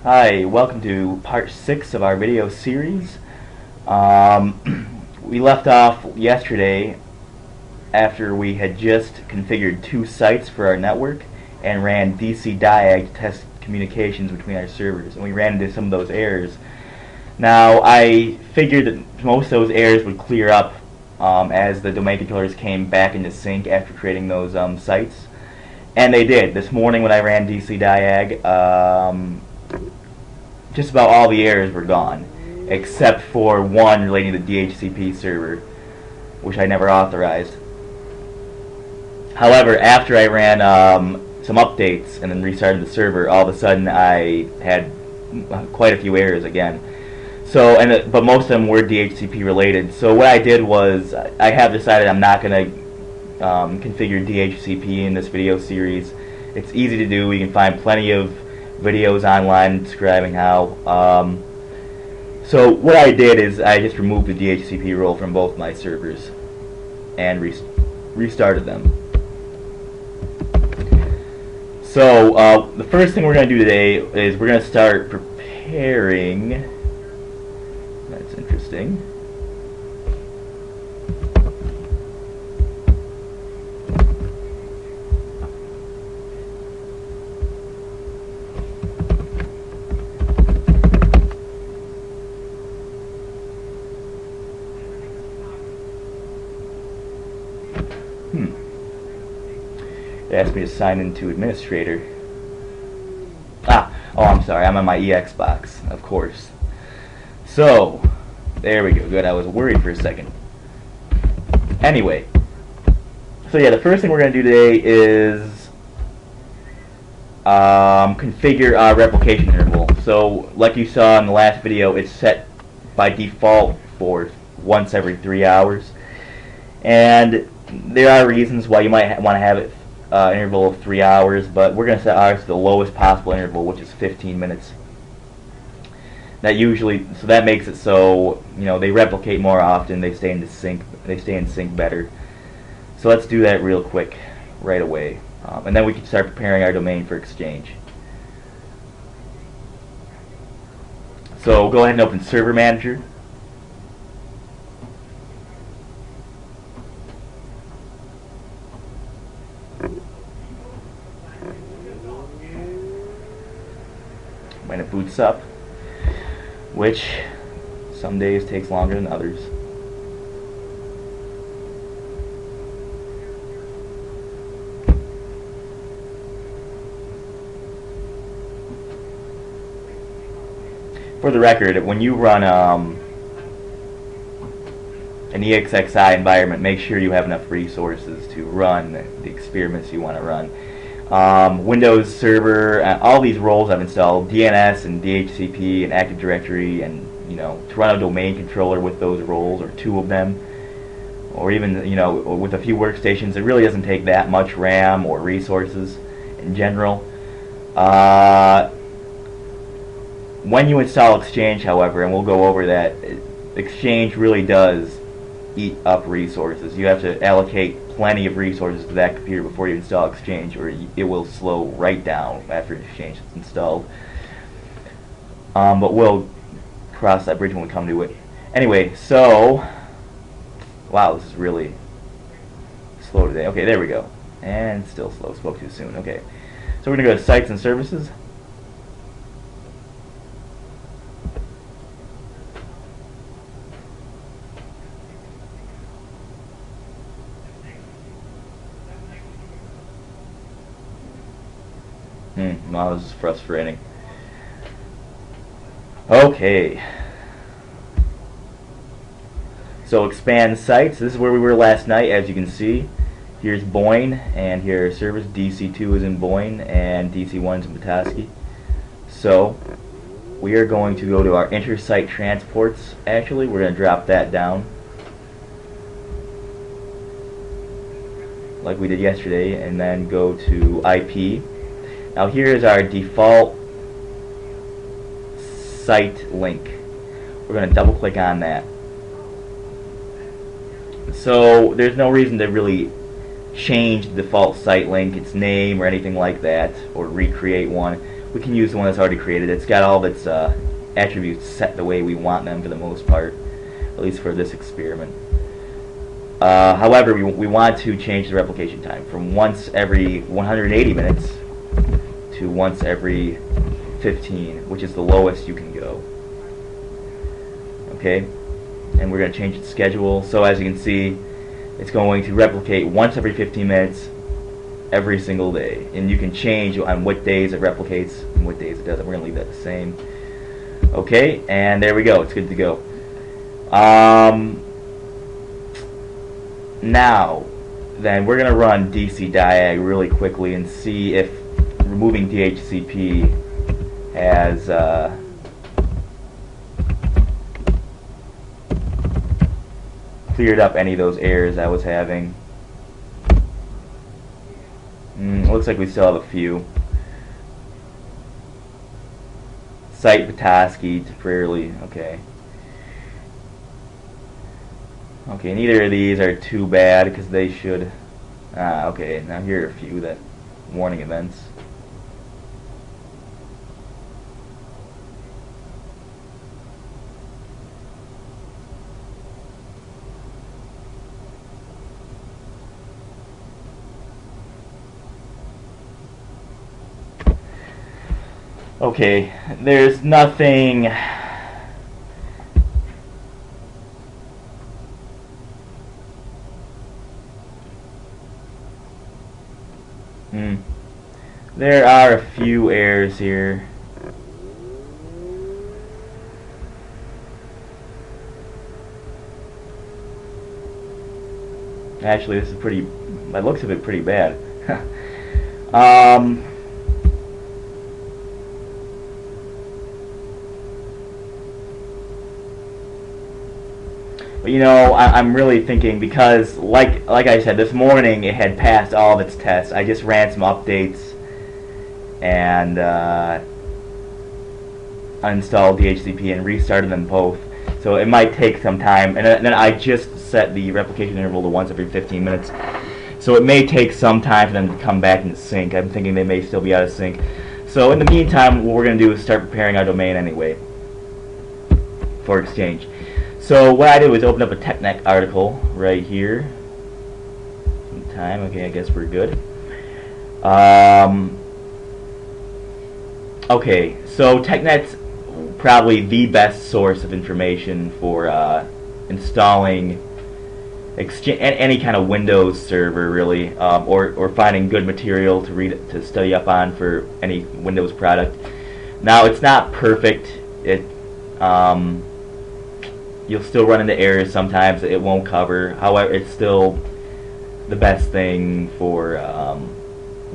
Hi, welcome to part 6 of our video series. We left off yesterday after we had just configured 2 sites for our network and ran DC diag to test communications between our servers, and we ran into some of those errors. Now, I figured that most of those errors would clear up as the domain controllers came back into sync after creating those sites, and they did. This morning when I ran DC diag, just about all the errors were gone, except for one relating to the DHCP server, which I never authorized. However, after I ran some updates and then restarted the server, all of a sudden I had quite a few errors again. So, but most of them were DHCP related. So what I did was, I have decided I'm not going to configure DHCP in this video series. It's easy to do. You can find plenty of videos online describing how. So what I did is I just removed the DHCP role from both my servers and restarted them. So the first thing we're going to do today is we're going to start preparing. That's interesting. It asked me to sign into administrator. Oh, I'm sorry, I'm on my EX box, of course. So, there we go, good, I was worried for a second. Anyway, so yeah, the first thing we're going to do today is configure our replication interval. So, like you saw in the last video, it's set by default for once every 3 hours. And there are reasons why you might want to have it interval of 3 hours, but we're going to set ours to the lowest possible interval, which is 15 minutes. So that makes it so they replicate more often, they stay in sync better. So let's do that real quick right away, and then we can start preparing our domain for Exchange. So go ahead and open Server Manager. When it boots up, which some days takes longer than others. For the record, when you run an EXXI environment, make sure you have enough resources to run the experiments you want to run. Windows Server, all these roles I've installed, DNS and DHCP and Active Directory, and to run a domain controller with those roles, or 2 of them, or even with a few workstations, it really doesn't take that much RAM or resources in general. When you install Exchange, however, and we'll go over that, Exchange really does eat up resources. You have to allocate plenty of resources to that computer before you install Exchange, or it will slow right down after Exchange is installed. But we'll cross that bridge when we come to it. Anyway, so wow, this is really slow today. Okay, there we go. And still slow. Spoke too soon. Okay, so we're gonna go to Sites and Services. Wow, this is frustrating. Okay. So expand sites. This is where we were last night, as you can see. Here's Boyne, and here are servers. DC2 is in Boyne, and DC1 is in Petoskey. So we are going to go to our inter-site transports. Actually, we're going to drop that down, like we did yesterday, and then go to IP. Now here is our default site link. We're going to double click on that. So there's no reason to really change the default site link, its name, or anything like that, or recreate one. we can use the one that's already created. It's got all of its attributes set the way we want them for the most part, at least for this experiment. However, we want to change the replication time from once every 180 minutes to once every 15, which is the lowest you can go. Okay, and we're going to change its schedule. So as you can see, it's going to replicate once every 15 minutes every single day, and you can change on what days it replicates and what days it doesn't. We're going to leave that the same. Okay, and there we go. It's good to go. Now, then we're going to run DC diag really quickly and see if removing DHCP has cleared up any of those errors I was having. Looks like we still have a few. Site Petoskey temporarily. Okay. Okay, neither of these are too bad because they should. Okay, now here are a few that warning events. Okay, there's nothing there are a few errors here. Actually, this is pretty, by the looks of it, pretty bad. But you know, I'm really thinking, because like I said, this morning it had passed all of its tests. I just ran some updates and uninstalled DHCP and restarted them both. So it might take some time, and then I just set the replication interval to once every 15 minutes. So it may take some time for them to come back into sync. I'm thinking they may still be out of sync. So in the meantime, what we're going to do is start preparing our domain anyway for Exchange. So what I did was open up a TechNet article right here. Some time. Okay, I guess we're good. Okay, so TechNet's probably the best source of information for installing any kind of Windows server, really, or finding good material to study up on for any Windows product. Now, it's not perfect. You'll still run into errors sometimes. It won't cover. However, it's still the best thing for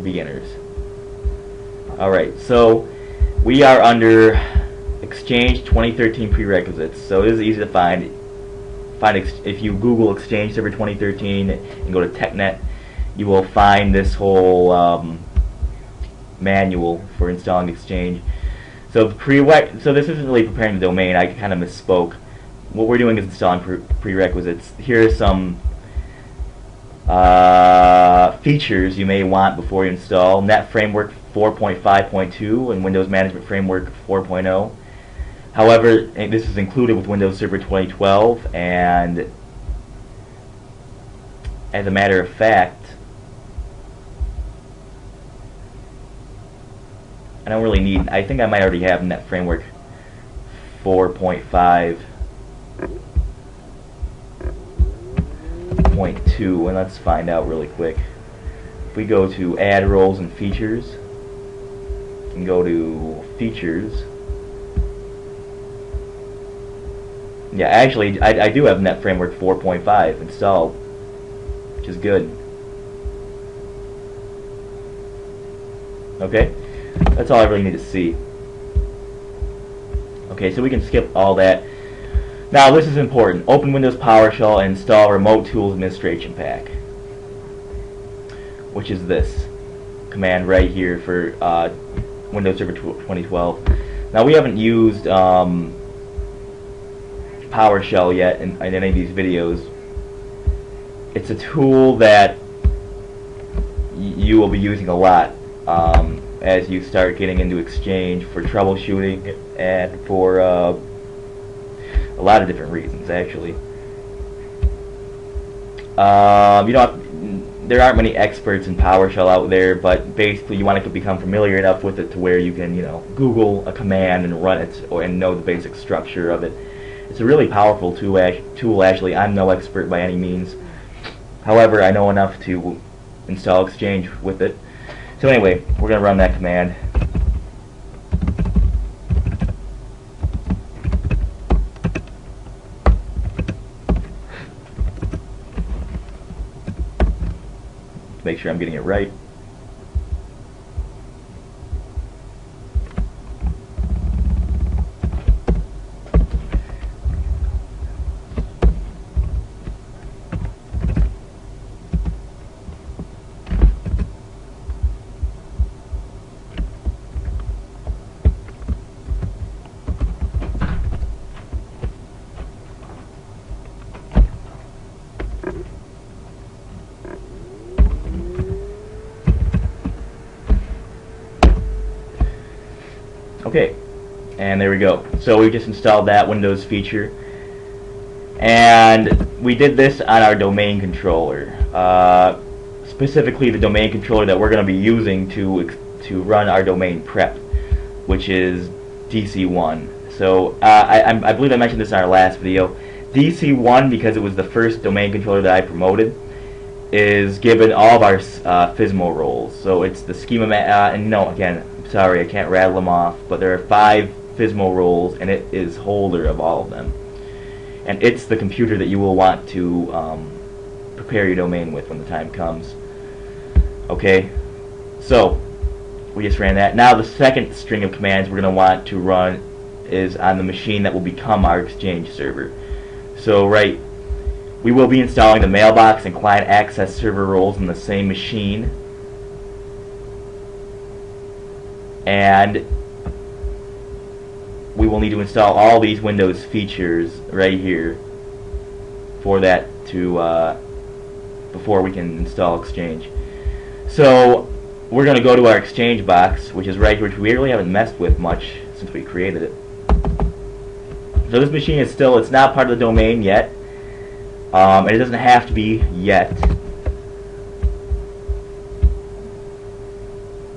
beginners. Alright, so we are under Exchange 2013 prerequisites. So it is easy to find. If you Google Exchange Server 2013 and go to TechNet, you will find this whole manual for installing Exchange. So this isn't really preparing the domain. I kind of misspoke. What we're doing is installing prerequisites. Here are some features you may want before you install. Net Framework 4.5.2 and Windows Management Framework 4.0. However, this is included with Windows Server 2012, and as a matter of fact, I don't really need. I think I might already have Net Framework 4.5.2, and let's find out really quick. If we go to Add Roles and Features, and go to Features. Yeah, actually, I do have Net Framework 4.5 installed, which is good. Okay, that's all I really need to see. Okay, so we can skip all that. Now, this is important. Open Windows PowerShell and install Remote Tools Administration Pack, which is this command right here for Windows Server 2012. Now, we haven't used PowerShell yet in any of these videos. It's a tool that you will be using a lot as you start getting into Exchange for troubleshooting and for a lot of different reasons, actually. You know, there aren't many experts in PowerShell out there, but basically you want to become familiar enough with it to where you can, you know, Google a command and run it, and know the basic structure of it. It's a really powerful tool, actually. I'm no expert by any means. However, I know enough to install Exchange with it. So anyway, we're going to run that command. Make sure I'm getting it right. Okay, and there we go. So we just installed that Windows feature, and we did this on our domain controller, specifically the domain controller that we're going to be using to run our domain prep, which is DC1. So I believe I mentioned this in our last video. DC1, because it was the first domain controller that I promoted, is given all of our FSMO roles. So it's the schema, and no, again, sorry, I can't rattle them off, but there are 5 FSMO roles, and it is holder of all of them. And it's the computer that you will want to prepare your domain with when the time comes. Okay, so we just ran that. Now the second string of commands we're going to want to run is on the machine that will become our Exchange server. So we will be installing the mailbox and client access server roles in the same machine. And we will need to install all these Windows features right here for that to before we can install Exchange. So we're going to go to our Exchange box, which is right here, which we really haven't messed with much since we created it. So this machine is still, it's not part of the domain yet, and it doesn't have to be yet.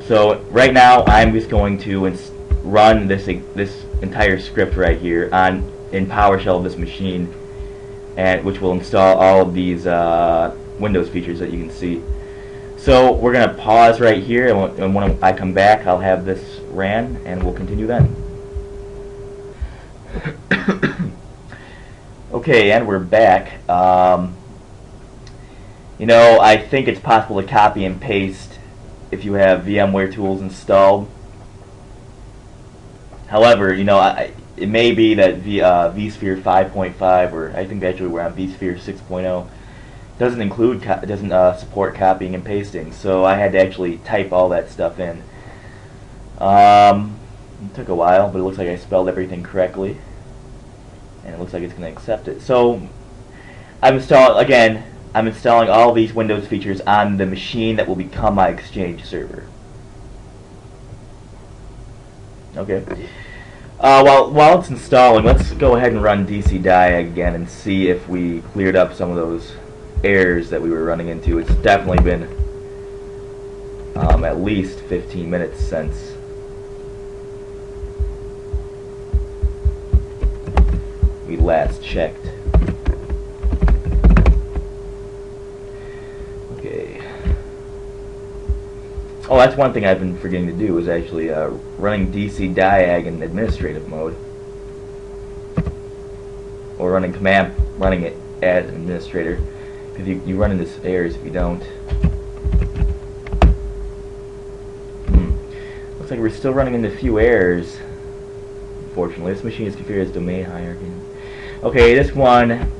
So right now I'm just going to run this entire script right here in PowerShell of this machine, and which will install all of these Windows features that you can see. So we're going to pause right here, and when I come back I'll have this ran, and we'll continue then. Okay, and we're back. You know, I think it's possible to copy and paste if you have VMware tools installed. However, you know, it may be that vSphere 5.5, or I think actually we're on vSphere 6.0, doesn't support copying and pasting. So I had to actually type all that stuff in. It took a while, but it looks like I spelled everything correctly, and it looks like it's going to accept it. So I'm installing all these Windows features on the machine that will become my Exchange server. Okay. While it's installing, let's go ahead and run DC-diag again and see if we cleared up some of those errors that we were running into. It's definitely been at least 15 minutes since we last checked. Okay. Oh, that's one thing I've been forgetting to do, is actually running DC-diag in administrative mode, or running it as an administrator, because you run into errors if you don't. Looks like we're still running into a few errors. Unfortunately, this machine is configured as domain hierarchy. Okay, this one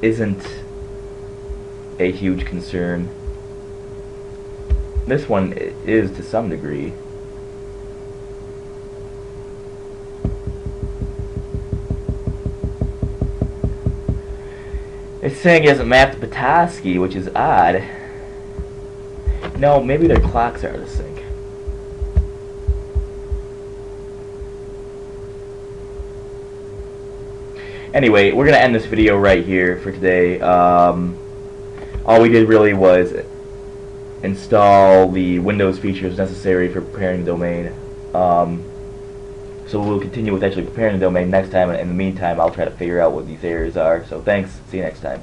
isn't a huge concern. This one is to some degree. It's saying it doesn't map to Petoskey, which is odd. No, maybe their clocks are out of sync. Anyway, we're going to end this video right here for today. All we did really was install the Windows features necessary for preparing the domain. So we'll continue with actually preparing the domain next time, and in the meantime I'll try to figure out what these errors are. So thanks, see you next time.